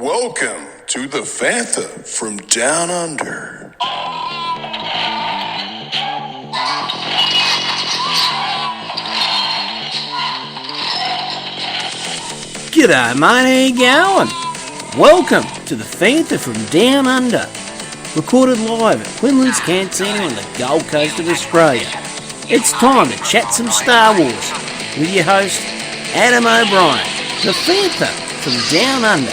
Welcome to the Fantha from Down Under. G'day mate, how you going? Welcome to the Fantha from Down Under. Recorded live at Quinlan's Cantina on the Gold Coast of Australia. It's time to chat some Star Wars with your host, Adam O'Brien, the Fantha from Down Under.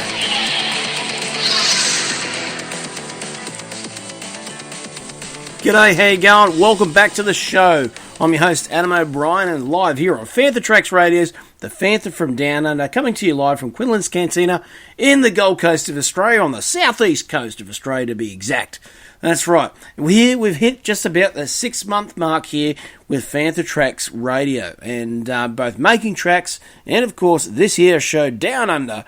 G'day, how you going? Welcome back to the show. I'm your host, Adam O'Brien, and live here on Fantha Tracks Radio's The Fantha from Down Under, coming to you live from Quinlan's Cantina in the Gold Coast of Australia, on the southeast coast of Australia to be exact. That's right. We've hit just about the 6-month mark here with Fantha Tracks Radio, and both making tracks and, of course, this here show Down Under.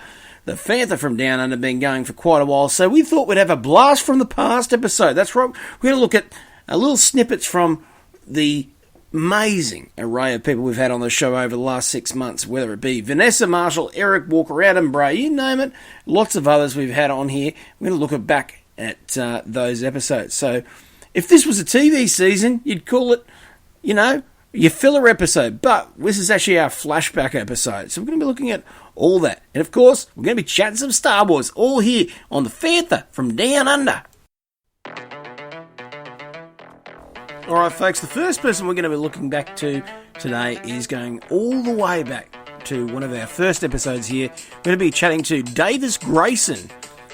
The Fantha from Down Under been going for quite a while, so we thought we'd have a blast from the past episode. That's right, we're going to look at little snippets from the amazing array of people we've had on the show over the last 6 months, whether it be Vanessa, Marshall, Eric Walker, Adam Bray, you name it, lots of others we've had on here. We're going to look back at those episodes. So if this was a TV season, you'd call it, your filler episode, but this is actually our flashback episode. So we're going to be looking at all that. And of course, we're going to be chatting some Star Wars, all here on the Fantha from Down Under. Alright folks, the first person we're going to be looking back to today is going all the way back to one of our first episodes here. We're going to be chatting to Davis Grayson,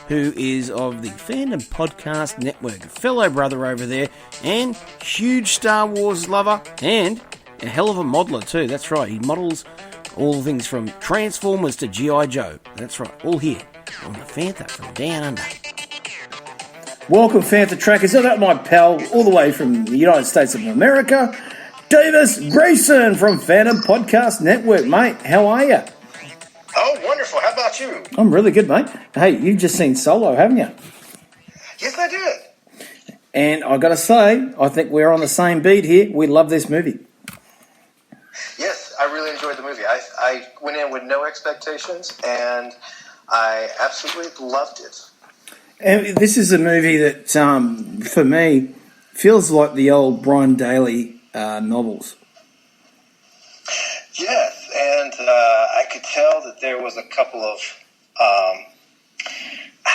who is of the Fandom Podcast Network, a fellow brother over there, and huge Star Wars lover, and a hell of a modeler too. That's right, he models all things from Transformers to G.I. Joe. That's right, all here on the Fantha from Down Under. Welcome, Fantha Trackers. I got my pal all the way from the United States of America, Davis Grayson from Fandom Podcast Network. Mate, how are you? Oh, wonderful. How about you? I'm really good, mate. Hey, you've just seen Solo, haven't you? Yes, I did. And I got to say, I think we're on the same beat here. We love this movie. Yes, I really enjoyed the movie. I went in with no expectations, and I absolutely loved it. And this is a movie that, for me, feels like the old Brian Daley novels. Yes, and I could tell that there was a couple of, I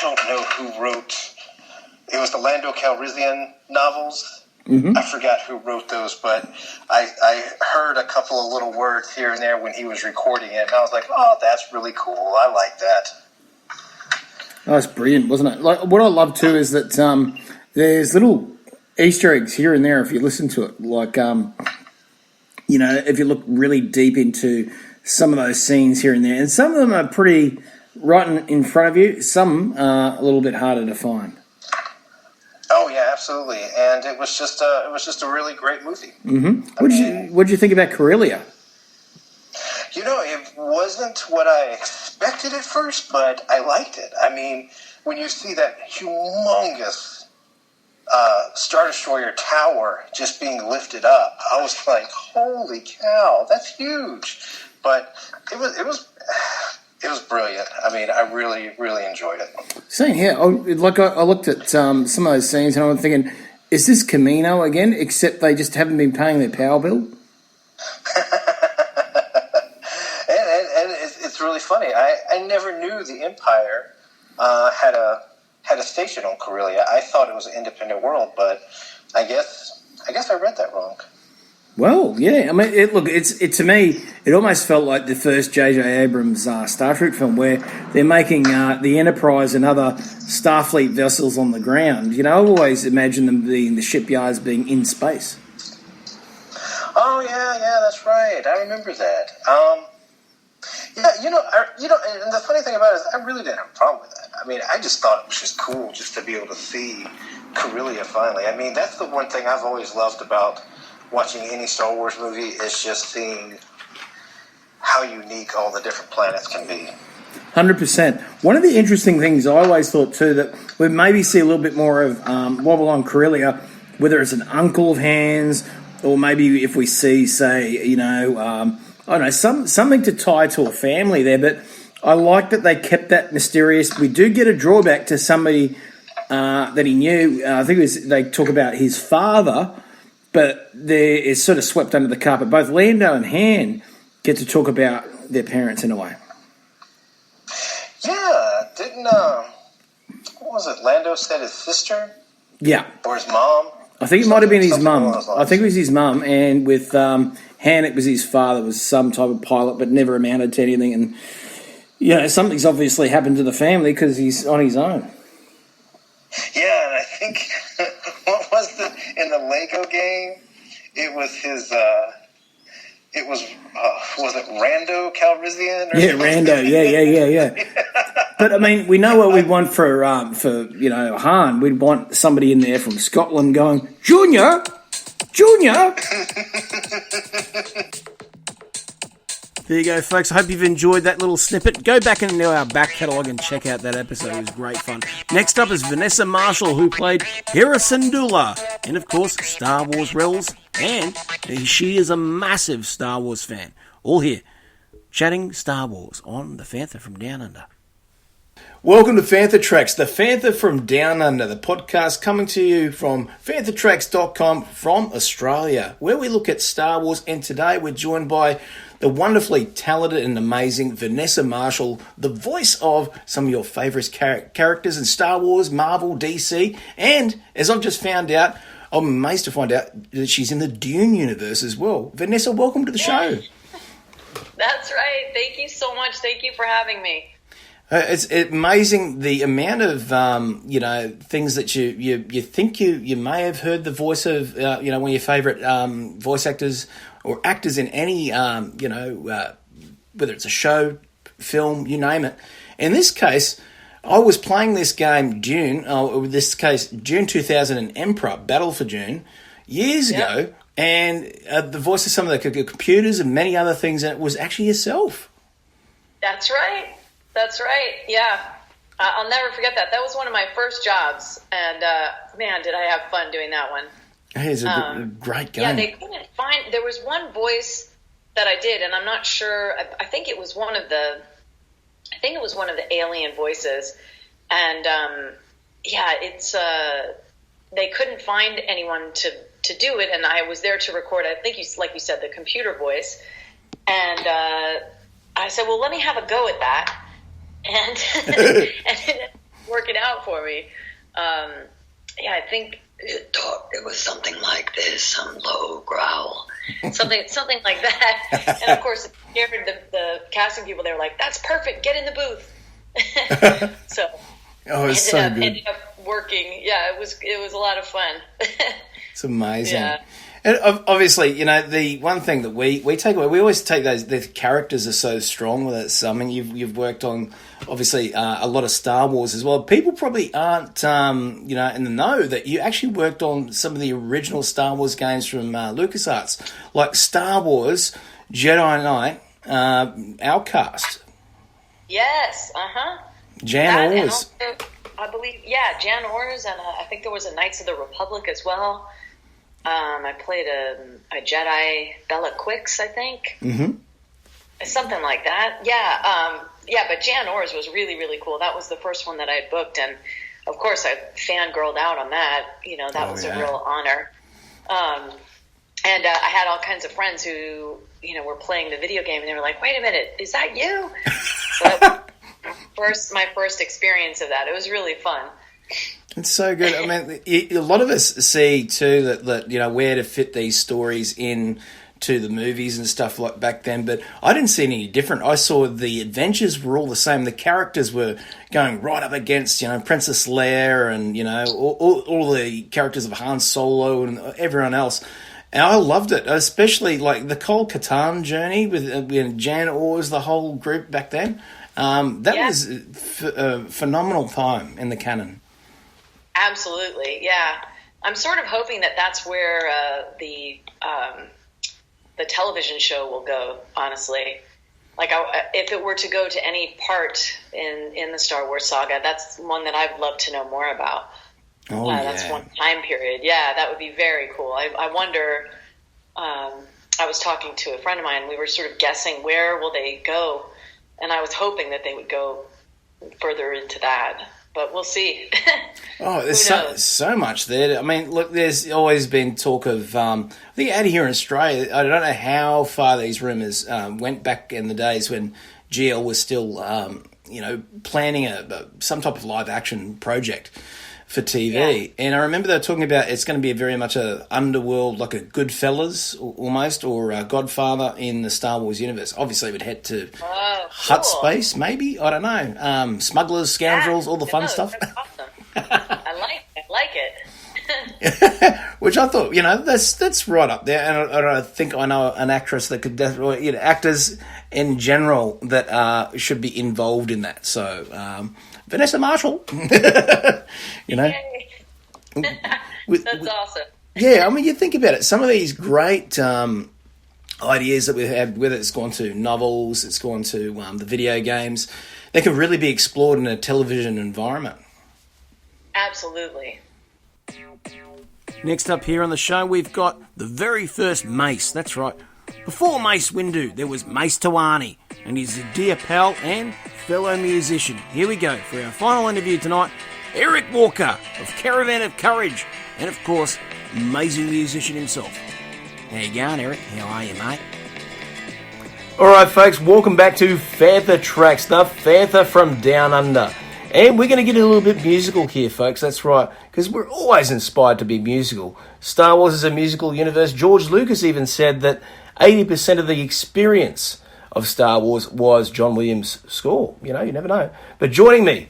don't know who wrote, it was the Lando Calrissian novels. Mm-hmm. I forgot who wrote those, but I heard a couple of little words here and there when he was recording it, and I was like, oh, that's really cool. I like that. Oh, that's brilliant, wasn't it? Like, what I love too is that there's little Easter eggs here and there if you listen to it. Like, if you look really deep into some of those scenes here and there, and some of them are pretty right in front of you. Some are a little bit harder to find. Oh yeah, absolutely, and it was just a really great movie. Mm-hmm. What did you think about Corellia? It wasn't what I expected at first, but I liked it. I mean, when you see that humongous Star Destroyer tower just being lifted up, I was like, "Holy cow, that's huge!" But it was brilliant. I mean, I really, really enjoyed it. Same here. I looked at some of those scenes, and I was thinking, "Is this Camino again?" Except they just haven't been paying their power bill. It's really funny. I never knew the Empire had a station on Corellia. I thought it was an independent world, but I guess I read that wrong. Well, yeah. I mean, to me, it almost felt like the first J.J. Abrams Star Trek film, where they're making the Enterprise and other Starfleet vessels on the ground. I always imagined them being the shipyards being in space. Oh yeah, that's right. I remember that. And the funny thing about it is I really didn't have a problem with that. I mean, I just thought it was just cool just to be able to see Corellia finally. I mean, that's the one thing I've always loved about watching any Star Wars movie is just seeing how unique all the different planets can be. 100%. One of the interesting things I always thought too, that we maybe see a little bit more of Wobble on Corellia, whether it's an uncle of Han's, or maybe if we see, say, I don't know, something to tie to a family there. But I like that they kept that mysterious. We do get a drawback to somebody that he knew. I think they talk about his father, but it's sort of swept under the carpet. Both Lando and Han get to talk about their parents in a way. Yeah, didn't what was it? Lando said his sister. Yeah, or his mom. I think it might have been his mum. I think it was his mum, and with Han, it was his father. Was some type of pilot, but never amounted to anything. And something's obviously happened to the family because he's on his own. Yeah, and I think what was in the Lego game? It was his. Was it Rando Calrissian? Yeah, Rando. Yeah. But I mean, we know what we want for Han. We'd want somebody in there from Scotland going, Junior. There you go, folks. I hope you've enjoyed that little snippet. Go back into our back catalogue and check out that episode. It was great fun. Next up is Vanessa Marshall, who played Hera Syndulla, and of course, Star Wars Rebels, and she is a massive Star Wars fan. All here, chatting Star Wars on the Fantha from Down Under. Welcome to Fantha Tracks, the Fantha from Down Under, the podcast coming to you from fanthatracks.com from Australia, where we look at Star Wars, and today we're joined by the wonderfully talented and amazing Vanessa Marshall, the voice of some of your favourite characters in Star Wars, Marvel, DC, and as I've just found out, I'm amazed to find out that she's in the Dune universe as well. Vanessa, welcome to the show. That's right. Thank you so much. Thank you for having me. It's amazing the amount of things that you think you may have heard the voice of one of your favourite voice actors or actors in any whether it's a show, film, you name it. In this case, I was playing this game Dune. In this case, Dune 2000 and Emperor Battle for Dune years ago, and the voice of some of the computers and many other things, and it was actually yourself. That's right. Yeah. I'll never forget that. That was one of my first jobs, and man, did I have fun doing that one. It's a great game. Yeah, they couldn't find. There was one voice that I did, and I'm not sure. I think it was one of the alien voices, and it's they couldn't find anyone to do it, and I was there to record. I think like you said, the computer voice, and I said, well, let me have a go at that. And it worked out for me. I think it was something like this, some low growl, something like that. And of course, it scared the casting people. They were like, "That's perfect. Get in the booth." So ended up working. Yeah, it was a lot of fun. It's amazing. Yeah. And obviously, the one thing that we take away, we always take the characters are so strong with it. I mean, you've worked on, obviously, a lot of Star Wars as well. People probably aren't, in the know that you actually worked on some of the original Star Wars games from LucasArts, like Star Wars, Jedi Knight, Outcast. Yes, Jan Ors. I believe, Jan Ors, and I think there was a Knights of the Republic as well. I played a Jedi, Bella Quicks, I think. Mm-hmm. Something like that. But Jan Ors was really, really cool. That was the first one that I had booked, and of course I fangirled out on that. That was a real honor. And I had all kinds of friends who, were playing the video game, and they were like, wait a minute, is that you? So that was my first experience of that. It was really fun. It's so good. I mean, a lot of us see too that where to fit these stories in to the movies and stuff like back then, but I didn't see any different. I saw the adventures were all the same. The characters were going right up against Princess Leia and all the characters of Han Solo and everyone else. And I loved it, especially like the Kol Katarn journey with Jan Ors, the whole group back then. That was a phenomenal time in the canon. Absolutely, yeah. I'm sort of hoping that that's where the television show will go, honestly. Like, if it were to go to any part in the Star Wars saga, that's one that I'd love to know more about. Oh, yeah. That's one time period. Yeah, that would be very cool. I wonder, I was talking to a friend of mine, we were sort of guessing where will they go And I was hoping that they would go further into that, but we'll see. Oh, there's so much there. I mean, look, there's always been talk of, I think out here in Australia, I don't know how far these rumours went back in the days when GL was still, planning some type of live action project for TV. Yeah. And I remember they were talking about it's going to be very much a underworld, like a Goodfellas almost, or a Godfather in the Star Wars universe. Obviously, it would head to Hut Space, maybe. I don't know. Smugglers, scoundrels, all the fun stuff. That's awesome. I like it. Which I thought, that's right up there. And I think I know an actress that could definitely, actors in general that should be involved in that. So, Vanessa Marshall, That's awesome. Yeah, I mean, you think about it. Some of these great ideas that we've had, whether it's gone to novels, it's gone to the video games, they can really be explored in a television environment. Absolutely. Next up here on the show, we've got the very first Mace. That's right. Before Mace Windu, there was Mace Tawani, and he's a dear pal and fellow musician. Here we go for our final interview tonight. Eric Walker of Caravan of Courage, and of course, amazing musician himself. How you going, Eric? How are you, mate? All right, folks, welcome back to Fantha Tracks, the Fantha from Down Under. And we're going to get a little bit musical here, folks. That's right, because we're always inspired to be musical. Star Wars is a musical universe. George Lucas even said that 80% of the experience of Star Wars was John Williams' score. You never know. But joining me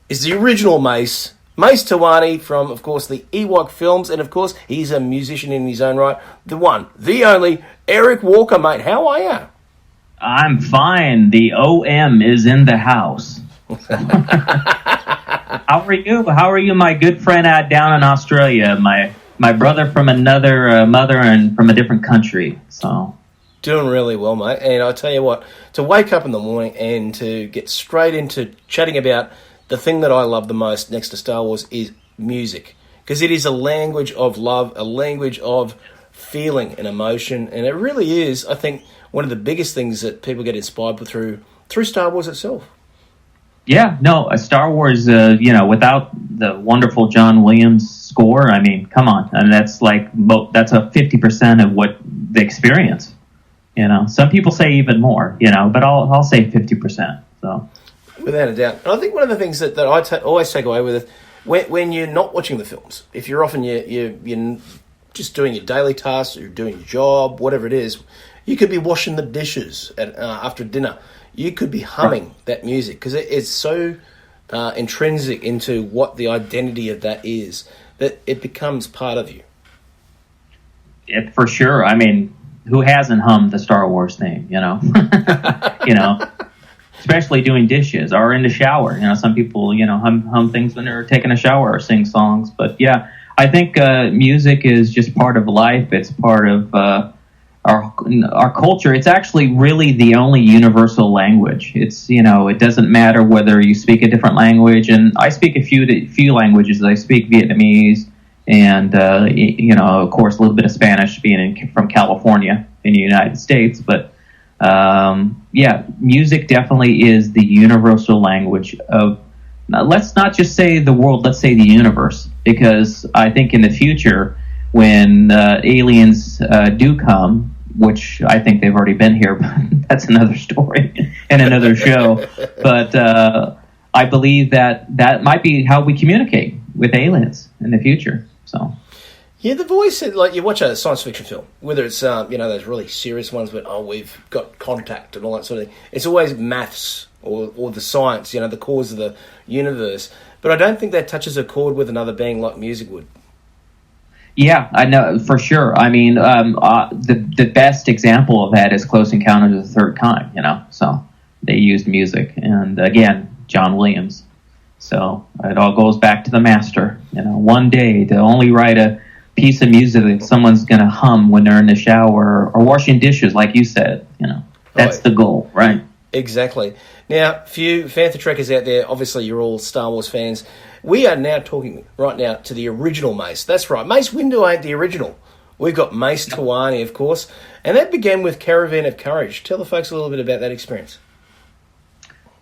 is the original Mace Tawani from, of course, the Ewok films. And, of course, he's a musician in his own right. The one, the only, Eric Walker, mate. How are you? I'm fine. The OM is in the house. How are you? How are you, my good friend down in Australia? My brother from another mother and from a different country. So doing really well, mate. And I tell you what, to wake up in the morning and to get straight into chatting about the thing that I love the most next to Star Wars is music, because it is a language of love, a language of feeling and emotion, and it really is, I think, one of the biggest things that people get inspired through Star Wars itself. Yeah, no, Star Wars, without the wonderful John Williams score, I mean, come on. And that's that's a 50% of what the experience, Some people say even more, but I'll say 50%. So, without a doubt. And I think one of the things that I always take away with it, when you're not watching the films, if you're often you're just doing your daily tasks, you're doing your job, whatever it is, you could be washing the dishes after dinner. You could be humming that music because it's so intrinsic into what the identity of that is that it becomes part of you. Yeah, for sure. I mean, who hasn't hummed the Star Wars theme, especially doing dishes or in the shower. Some people, hum things when they're taking a shower or sing songs. But yeah, I think music is just part of life. It's part of our culture. It's actually really the only universal language. It's, it doesn't matter whether you speak a different language. And I speak a few languages. I speak Vietnamese and, of course, a little bit of Spanish being from California in the United States. But, music definitely is the universal language of, let's not just say the world, let's say the universe. Because I think in the future, when aliens do come, which I think they've already been here, but that's another story and another show. But I believe that might be how we communicate with aliens in the future. So, yeah, the voice, like you watch a science fiction film, whether it's those really serious ones, but we've got contact and all that sort of thing. It's always maths or the science, the cause of the universe. But I don't think that touches a chord with another being like music would. Yeah, I know for sure. I mean, the best example of that is Close Encounters of the Third Kind. So they used music, and again, John Williams. So it all goes back to the master. One day to only write a piece of music that someone's going to hum when they're in the shower or washing dishes, like you said. That's the goal, right? Exactly. Now, for you Fantha Trekkers out there, obviously you're all Star Wars fans. We are now talking right now to the original Mace. That's right. Mace Windu ain't the original. We've got Mace Tawani, of course, and that began with Caravan of Courage. Tell the folks a little bit about that experience.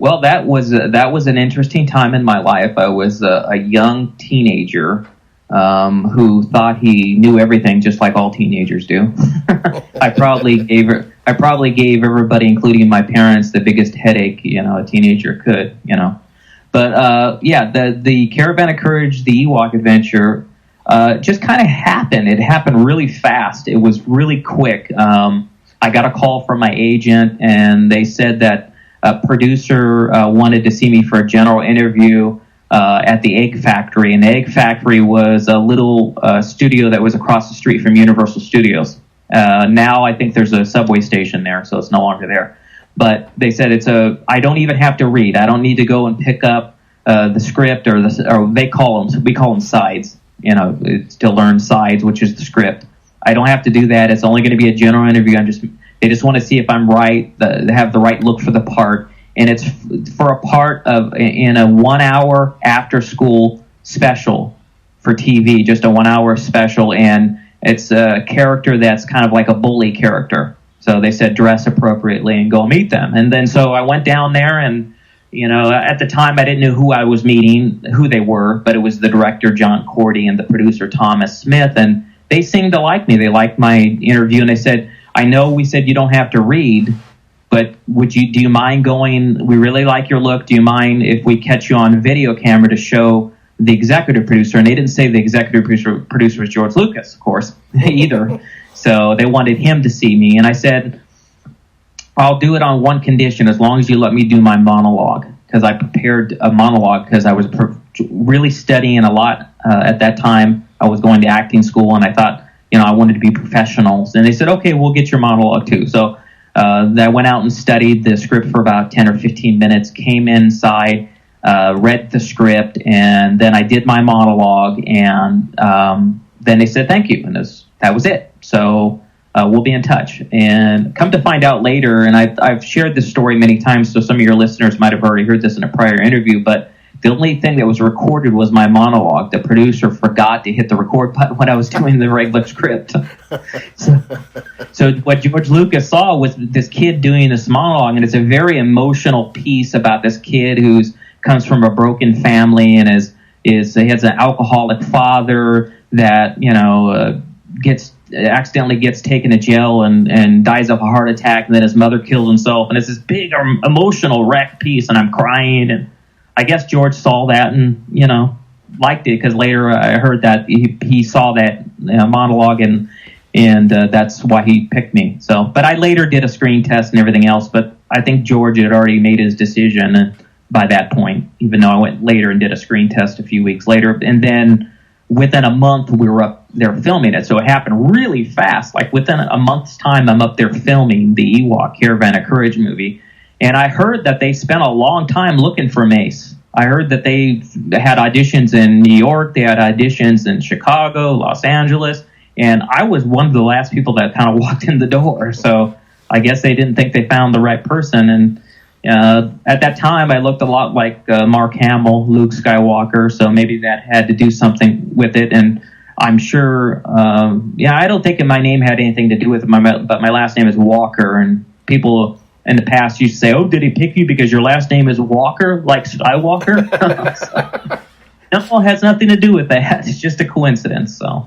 Well, that was an interesting time in my life. I was a young teenager who thought he knew everything, just like all teenagers do. I probably gave everybody, including my parents, the biggest headache a teenager could. But the Caravan of Courage, the Ewok adventure, just kind of happened. It happened really fast. It was really quick. I got a call from my agent, and they said that a producer wanted to see me for a general interview at the Egg Factory. And the Egg Factory was a little studio that was across the street from Universal Studios. Now I think there's a subway station there, so it's no longer there. But they said I don't even have to read. I don't need to go and pick up the script or we call them sides, to learn sides, which is the script. I don't have to do that. It's only going to be a general interview. They just want to see if I'm right, have the right look for the part. And it's for a part in a 1 hour after school special for TV, just a 1 hour special. And it's a character that's kind of like a bully character. So they said dress appropriately and go meet them. And then so I went down there, and at the time I didn't know who I was meeting, who they were, but it was the director, John Cordy, and the producer, Thomas Smith. And they seemed to like me. They liked my interview, and they said, I know we said you don't have to read, but do you mind going? We really like your look. Do you mind if we catch you on video camera to show the executive producer? And they didn't say the executive producer was George Lucas, of course, either. So they wanted him to see me. And I said, I'll do it on one condition, as long as you let me do my monologue, because I prepared a monologue because I was really studying a lot at that time. I was going to acting school, and I thought, I wanted to be professional. And they said, okay, we'll get your monologue too. So I went out and studied the script for about 10 or 15 minutes, came inside, read the script, and then I did my monologue. And then they said, thank you. And that was it. So we'll be in touch. And come to find out later, and I've shared this story many times, so some of your listeners might have already heard this in a prior interview, but the only thing that was recorded was my monologue. The producer forgot to hit the record button when I was doing the regular script. So what George Lucas saw was this kid doing this monologue, and it's a very emotional piece about this kid who comes from a broken family and he has an alcoholic father that accidentally gets taken to jail and dies of a heart attack, and then his mother kills himself, and it's this big emotional wreck piece, and I'm crying. And I guess George saw that and, liked it, because later I heard that he saw that monologue and that's why he picked me. So, but I later did a screen test and everything else, but I think George had already made his decision by that point, even though I went later and did a screen test a few weeks later. And then within a month, we were up there filming it. So it happened really fast. Like within a month's time, I'm up there filming the Ewok Caravan of Courage movie. And I heard that they spent a long time looking for Mace. I heard that they had auditions in New York, they had auditions in Chicago, Los Angeles, and I was one of the last people that kind of walked in the door. So I guess they didn't think they found the right person. And at that time, I looked a lot like Mark Hamill, Luke Skywalker, so maybe that had to do something with it. And I'm sure, I don't think my name had anything to do with it, but my last name is Walker, and people in the past used to say, oh, did he pick you because your last name is Walker, like Skywalker? No, it has nothing to do with that. It's just a coincidence. So,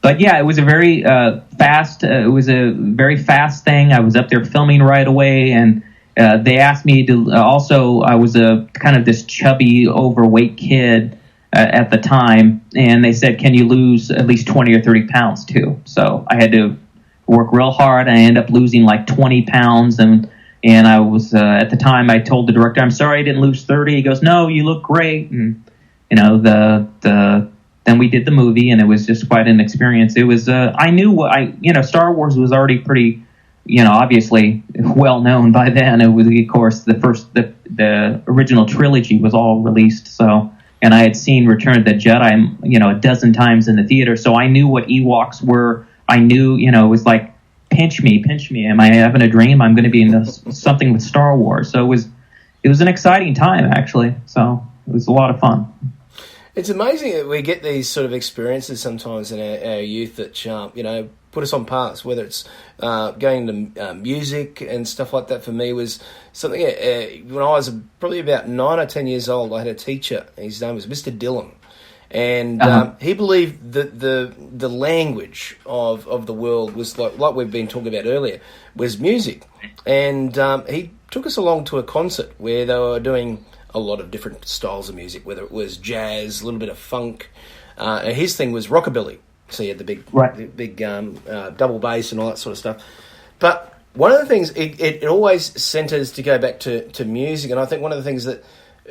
but yeah, it was a very fast. It was a very fast thing. I was up there filming right away, and they asked me to. Also, I was a kind of this chubby, overweight kid at the time, and they said, "Can you lose at least 20 or 30 pounds too?" So I had to work real hard. I ended up losing like 20 pounds, and I was at the time I told the director, "I'm sorry I didn't lose 30." He goes, "No, you look great." And then we did the movie, and it was just quite an experience. It was I knew Star Wars was already pretty, obviously well known by then. It was, of course, the original trilogy was all released. So, and I had seen Return of the Jedi, a dozen times in the theater. So I knew what Ewoks were. I knew, it was like, pinch me. Am I having a dream? I'm going to be in something with Star Wars. So it was an exciting time, actually. So it was a lot of fun. It's amazing that we get these sort of experiences sometimes in our youth that, put us on paths, whether it's going to music and stuff like that. For me was something, when I was probably about 9 or 10 years old, I had a teacher. His name was Mr. Dillon. And he believed that the language of the world was like we've been talking about earlier, was music. And he took us along to a concert where they were doing a lot of different styles of music, whether it was jazz, a little bit of funk. And his thing was rockabilly. So he had the big double bass and all that sort of stuff. But one of the things, it always centres to go back to music. And I think one of the things that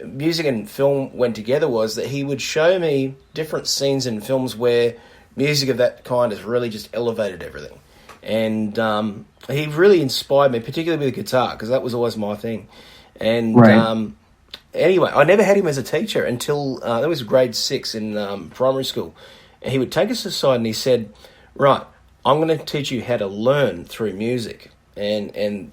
music and film went together was that he would show me different scenes in films where music of that kind has really just elevated everything. And he really inspired me, particularly with the guitar, because that was always my thing. And anyway, I never had him as a teacher until that was grade 6 in primary school. And he would take us aside and he said, right, I'm going to teach you how to learn through music. And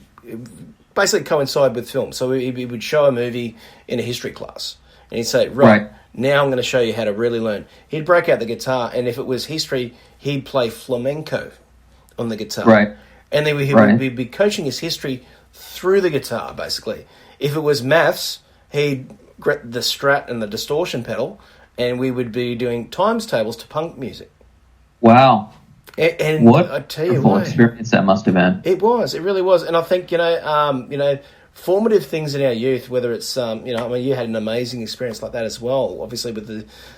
basically coincide with film. So he would show a movie in a history class. And he'd say, right, now I'm going to show you how to really learn. He'd break out the guitar, and if it was history, he'd play flamenco on the guitar. Right. And then he would be coaching his history through the guitar, basically. If it was maths, he'd grab the Strat and the distortion pedal, and we would be doing times tables to punk music. Wow. And what I tell you wonderful experience that must have been. It really was. And I think, formative things in our youth, whether it's, you had an amazing experience like that as well, obviously with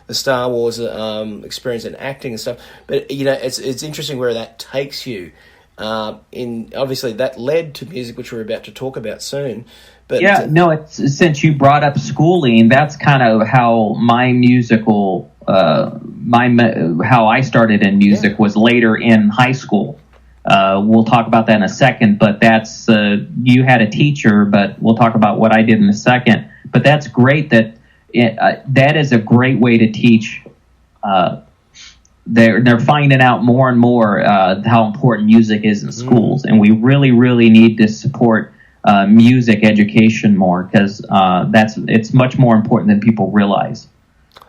the Star Wars experience and acting and stuff. But, it's interesting where that takes you. Obviously that led to music, which we're about to talk about soon. But it's since you brought up schooling, that's kind of how my musical, how I started in music was later in high school. We'll talk about that in a second, but that's, you had a teacher, but we'll talk about what I did in a second. But that's great that that is a great way to teach. They're finding out more and more how important music is in schools, and we really, really need to support music education more, because it's much more important than people realize.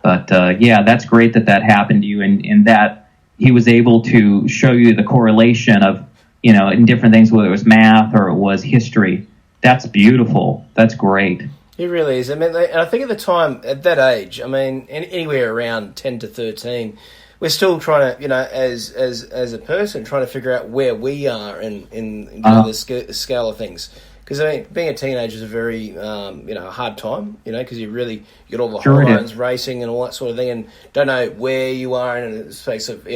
But that's great that happened to you, and that he was able to show you the correlation of, in different things, whether it was math or it was history. That's beautiful. That's great. It really is. I mean, and I think at the time, at that age, anywhere around 10 to 13, we're still trying to, as a person, trying to figure out where we are in the scale of things. Because, being a teenager is a very, hard time, because you really get all the hormones racing and all that sort of thing, and don't know where you are in the space of,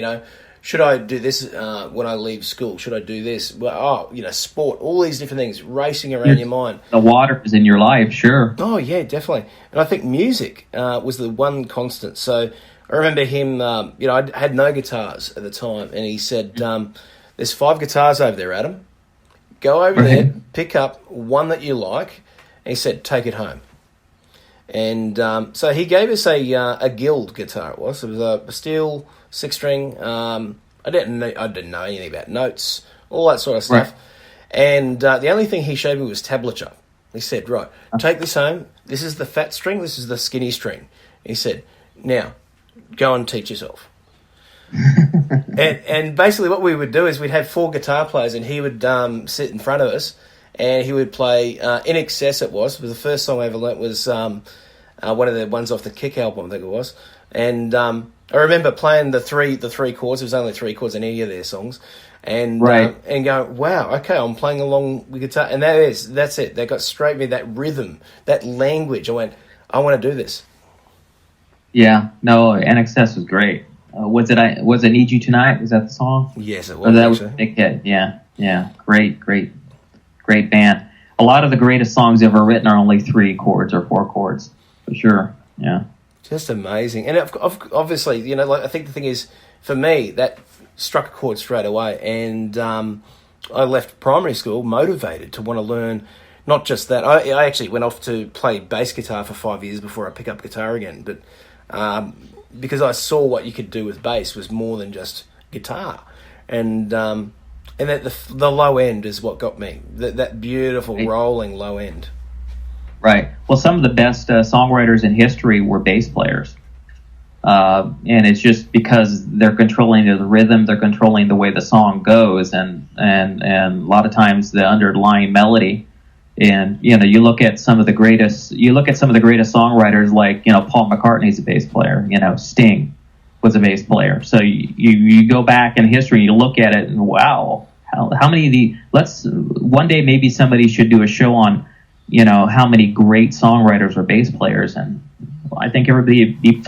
should I do this when I leave school? Should I do this? Well, sport, all these different things racing around your mind. The water is in your life, sure. Oh, yeah, definitely. And I think music was the one constant. So I remember him, I had no guitars at the time, and he said, there's 5 guitars over there, Adam. Go over there, pick up one that you like, and he said, take it home. And so he gave us a Guild guitar. It was a steel 6-string. I didn't know anything about notes, all that sort of stuff. Right. And the only thing he showed me was tablature. He said, right, take this home. This is the fat string. This is the skinny string. He said, now, go and teach yourself. and basically what we would do is we'd have 4 guitar players, and he would sit in front of us, and he would play In Excess. It was the first song I ever learnt was one of the ones off the Kick album, I think it was. And I remember playing the three chords. There was only 3 chords in any of their songs, and and going, wow, okay, I'm playing along with guitar, and that's it. They got straight me that rhythm, that language. I went, I want to do this. Yeah, no, In Excess was great. Was it Need You Tonight? Was that the song? Yes, it was. That was a big hit. Yeah. Great band. A lot of the greatest songs ever written are only 3 chords or 4 chords, for sure. Yeah. Just amazing. And obviously, I think the thing is, for me, that struck a chord straight away. And I left primary school motivated to want to learn not just that. I actually went off to play bass guitar for 5 years before I picked up guitar again. But because I saw what you could do with bass was more than just guitar, and that the low end is what got me, that beautiful rolling low end. Right. Well, some of the best songwriters in history were bass players. And it's just because they're controlling the rhythm, they're controlling the way the song goes, and a lot of times the underlying melody. And you look at some of the greatest songwriters, like Paul McCartney's a bass player. Sting was a bass player. So you go back in history, you look at it, and wow, how many of one day maybe somebody should do a show on how many great songwriters are bass players, and I think everybody would be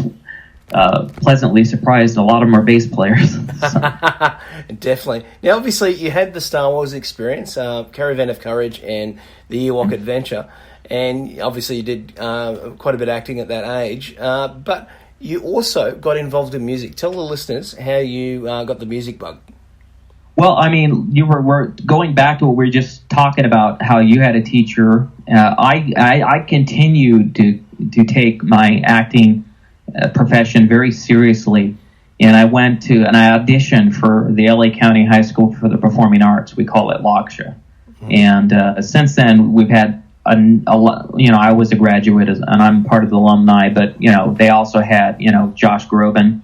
pleasantly surprised. A lot of them are bass players. Definitely. Now, obviously, you had the Star Wars experience, Caravan of Courage, and the Ewok Adventure, and obviously you did quite a bit of acting at that age. But you also got involved in music. Tell the listeners how you got the music bug. Well, I mean, we're going back to what we were just talking about, how you had a teacher. I continued to take my acting profession very seriously, and I went to and I auditioned for the LA County High School for the Performing Arts. We call it LOCSHA. And since then, we've had a lot. I was a graduate and I'm part of the alumni, but they also had Josh Groban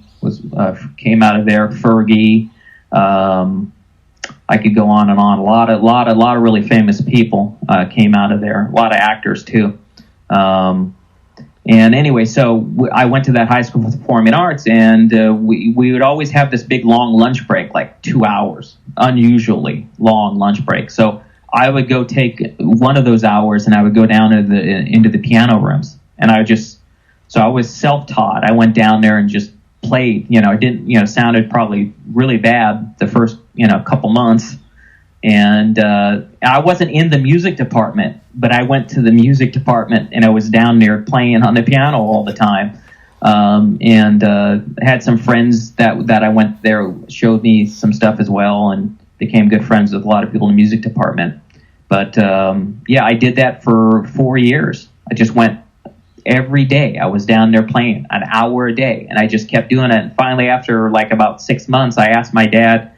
came out of there, Fergie. I could go on and on. A lot of really famous people came out of there. A lot of actors too. And anyway, so I went to that high school for the performing arts, and we would always have this big long lunch break, like 2 hours, unusually long lunch break. So I would go take one of those hours, and I would go down into the piano rooms, and I was self-taught. I went down there and just played. It didn't, sounded probably really bad the first, couple months. And I wasn't in the music department, but I went to the music department, and I was down there playing on the piano all the time. And had some friends that I went there, showed me some stuff as well, and became good friends with a lot of people in the music department. But I did that for 4 years. I just went every day. I was down there playing an hour a day, and I just kept doing it. And finally, after like about 6 months, I asked my dad,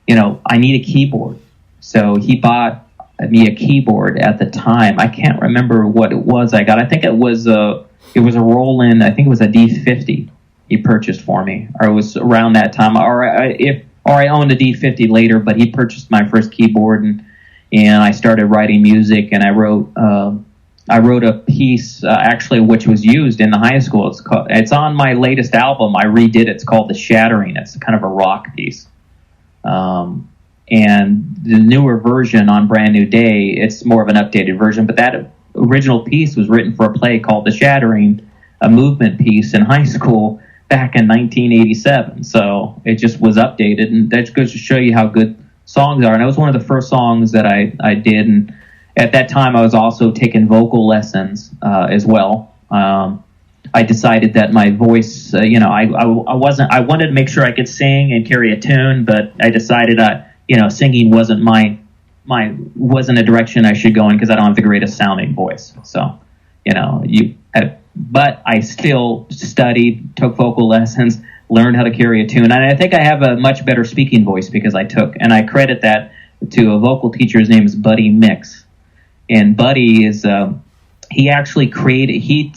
I need a keyboard. So he bought me a keyboard at the time. I can't remember what it was I got. I think it was a Roland. I think it was a D50 he purchased for me, or it was around that time. Or I owned a D50 later, but he purchased my first keyboard, and I started writing music, and I wrote a piece actually which was used in the high school. It's on my latest album. I redid it. It's called The Shattering. It's kind of a rock piece. And the newer version on Brand New Day, it's more of an updated version, but that original piece was written for a play called The Shattering, a movement piece in high school back in 1987. So it just was updated, and that goes to show you how good songs are. And it was one of the first songs that I did, and at that time I was also taking vocal lessons as well. I decided that my voice, I wanted to make sure I could sing and carry a tune, but I decided singing wasn't wasn't a direction I should go in, because I don't have the greatest sounding voice. So, but I still studied, took vocal lessons, learned how to carry a tune. And I think I have a much better speaking voice because and I credit that to a vocal teacher. His name is Buddy Mix. And Buddy is, he actually he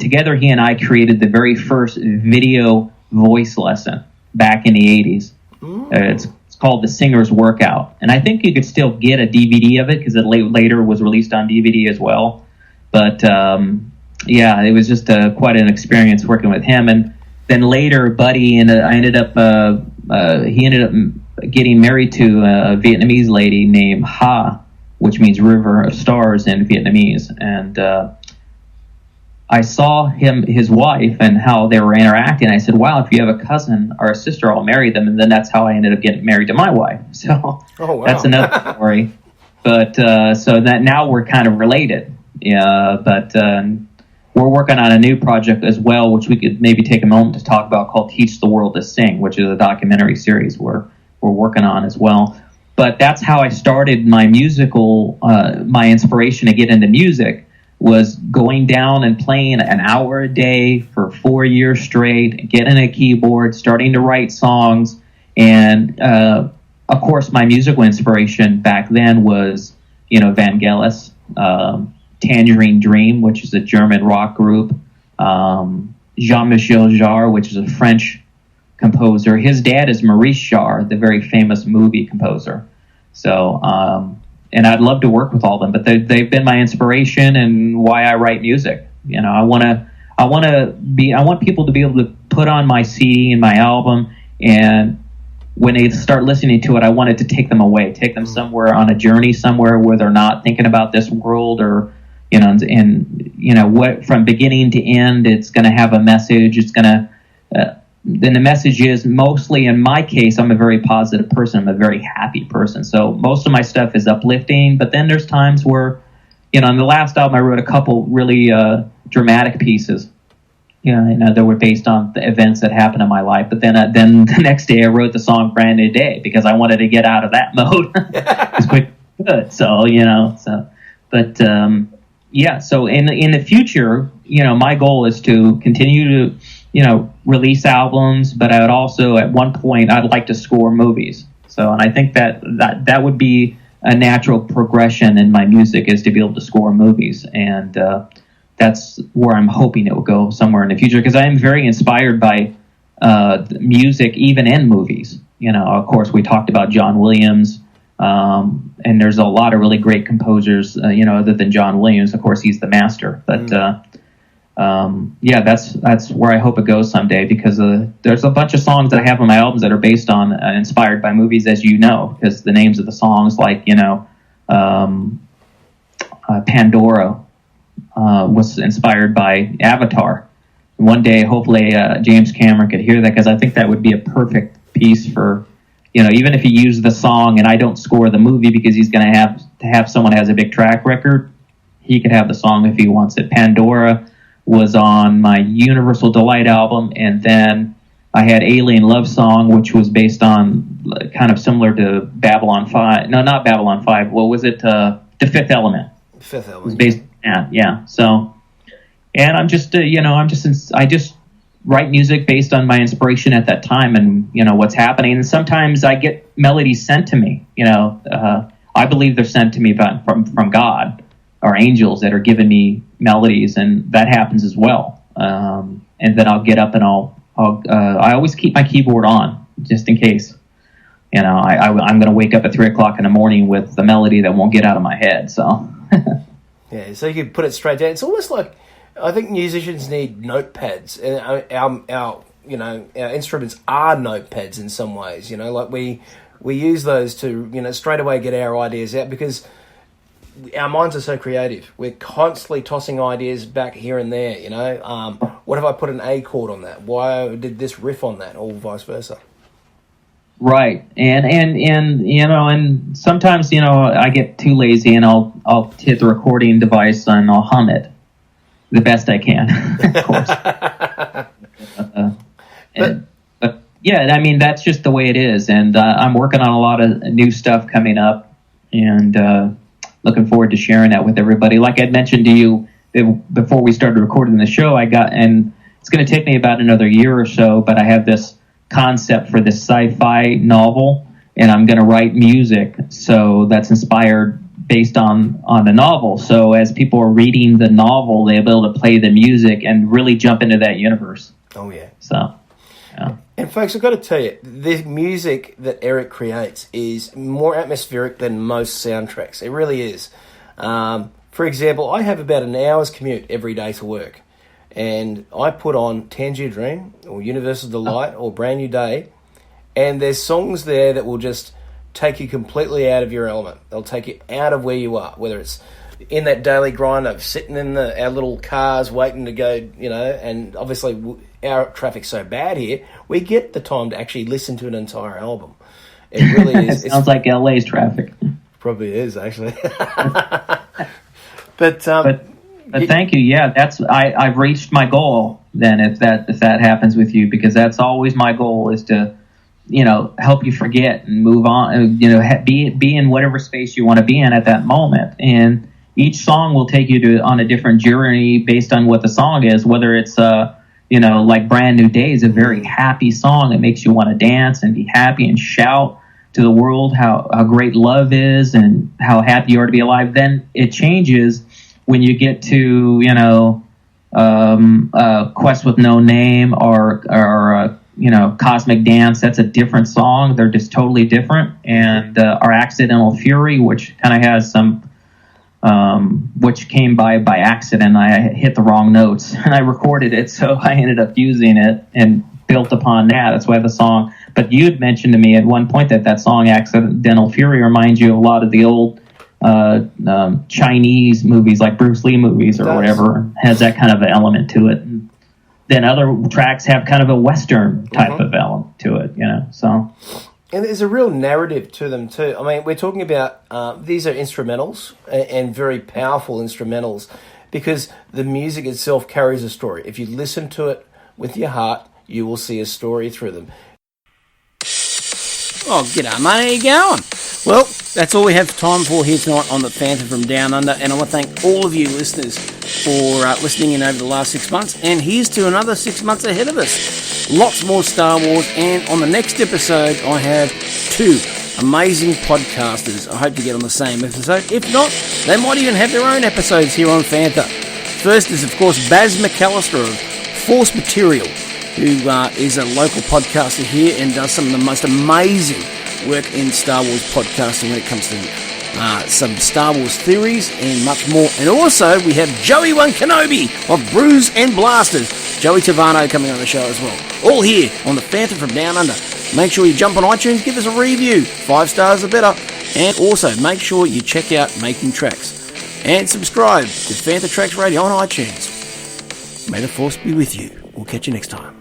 and I created the very first video voice lesson back in the 80s. It's called The Singer's Workout. And I think you could still get a DVD of it, because it later was released on DVD as well. But, it was just quite an experience working with him. And then later, Buddy, I ended up getting married to a Vietnamese lady named Ha, which means River of Stars in Vietnamese. And I saw his wife, and how they were interacting. I said, wow, if you have a cousin or a sister, I'll marry them. And then that's how I ended up getting married to my wife. So That's another story. But so that now we're kind of related. Yeah, but we're working on a new project as well, which we could maybe take a moment to talk about, called Teach the World to Sing, which is a documentary series we're working on as well. But that's how I started my my inspiration to get into music, was going down and playing an hour a day for 4 years straight, getting a keyboard, starting to write songs. And, of course, my musical inspiration back then was, Vangelis, Tangerine Dream, which is a German rock group. Jean-Michel Jarre, which is a French composer. His dad is Maurice Jarre, the very famous movie composer. So, and I'd love to work with all of them, but they've been my inspiration and why I write music. You know, I want people to be able to put on my CD and my album, and when they start listening to it, I want it to take them away, take them somewhere on a journey somewhere where they're not thinking about this world, or, you know, and you know what, from beginning to end, it's going to have a message. It's going to, then the message is, mostly in my case, I'm a very positive person. I'm a very happy person. So most of my stuff is uplifting, but then there's times where, you know, on the last album, I wrote a couple really dramatic pieces. You know, that were based on the events that happened in my life. But then the next day I wrote the song Brand New Day because I wanted to get out of that mode as quick as I could. So, you know, but yeah, so in the future, you know, my goal is to continue to, you know, release albums, but I would also, at one point, I'd like to score movies. So, and I think that would be a natural progression in my music, is to be able to score movies. And, that's where I'm hoping it will go somewhere in the future, because I am very inspired by music, even in movies. You know, of course, we talked about John Williams, and there's a lot of really great composers, you know, other than John Williams. Of course, he's the master. But yeah, that's where I hope it goes someday, because there's a bunch of songs that I have on my albums that are based on, inspired by movies, as you know, because the names of the songs, like, you know, Pandora, was inspired by Avatar. One day, hopefully, James Cameron could hear that, because I think that would be a perfect piece for, you know, even if he used the song and I don't score the movie, because he's going to have someone who has a big track record, he could have the song if he wants it. Pandora was on my Universal Delight album, and then I had Alien Love Song, which was based on, kind of similar to Babylon 5. No, not Babylon 5. What was it? The Fifth Element. Fifth Element. It was based. Yeah. So, and I'm just, you know, I just write music based on my inspiration at that time, and, you know, what's happening. And sometimes I get melodies sent to me. You know, I believe they're sent to me from God, or angels that are giving me melodies, and that happens as well. And then I'll get up and I always keep my keyboard on, just in case. You know, I'm going to wake up at 3:00 in the morning with the melody that won't get out of my head. So. Yeah, so you can put it straight down. It's almost like, I think musicians need notepads, and our instruments are notepads in some ways. You know, like we use those to, you know, straight away get our ideas out, because our minds are so creative. We're constantly tossing ideas back here and there. You know, what if I put an A chord on that? Why did this riff on that, or vice versa? Right, and you know, and sometimes, you know, I get too lazy and I'll hit the recording device and I'll hum it the best I can, of course. But yeah, I mean, that's just the way it is, and I'm working on a lot of new stuff coming up, and looking forward to sharing that with everybody. Like I'd mentioned to you before we started recording the show, and it's going to take me about another year or so, but I have this concept for this sci-fi novel, and I'm going to write music so that's inspired based on the novel. So as people are reading the novel, they'll be able to play the music and really jump into that universe. Oh yeah. So yeah. And folks, I've got to tell you, the music that Eric creates is more atmospheric than most soundtracks. It really is. For example, I have about an hour's commute every day to work, and I put on Tangier Dream or Universal Delight or Brand New Day, and there's songs there that will just take you completely out of your element. They'll take you out of where you are, whether it's in that daily grind of sitting in our little cars waiting to go, you know, and obviously our traffic's so bad here, we get the time to actually listen to an entire album. It really is. It sounds like LA's traffic. Probably is, actually. But thank you. Yeah, I've reached my goal then, if that happens with you, because that's always my goal, is to, you know, help you forget and move on, you know, be in whatever space you want to be in at that moment. And each song will take you on a different journey based on what the song is, whether it's you know, like Brand New Day is a very happy song. It makes you want to dance and be happy and shout to the world how great love is and how happy you are to be alive. Then it changes when you get to, you know, Quest with No Name or Cosmic Dance. That's a different song. They're just totally different. And our Accidental Fury, which kind of has some, which came by accident. I hit the wrong notes and I recorded it, so I ended up using it and built upon that. That's why the song. But you had mentioned to me at one point that song Accidental Fury reminds you of a lot of the old Chinese movies, like Bruce Lee movies or whatever. Has that kind of an element to it. And then other tracks have kind of a Western type of element to it, so. And there's a real narrative to them too. I mean, we're talking about, these are instrumentals and very powerful instrumentals because the music itself carries a story. If you listen to it with your heart, you will see a story through them. Oh, g'day, mate. How you going? Well, that's all we have time for here tonight on the Fantha from Down Under, and I want to thank all of you listeners for listening in over the last 6 months, and here's to another 6 months ahead of us. Lots more Star Wars, and on the next episode, I have 2 amazing podcasters. I hope to get on the same episode. If not, they might even have their own episodes here on Fantha. First is, of course, Baz McAllister of Force Material, who is a local podcaster here and does some of the most amazing work in Star Wars podcasting when it comes to some Star Wars theories and much more. And also, we have Joey One Kenobi of Brews and Blasters, Joey Tavano coming on the show as well. All here on the Fantha from Down Under. Make sure you jump on iTunes, give us a review. 5 stars or better. And also, make sure you check out Making Tracks. And subscribe to Fantha Tracks Radio on iTunes. May the Force be with you. We'll catch you next time.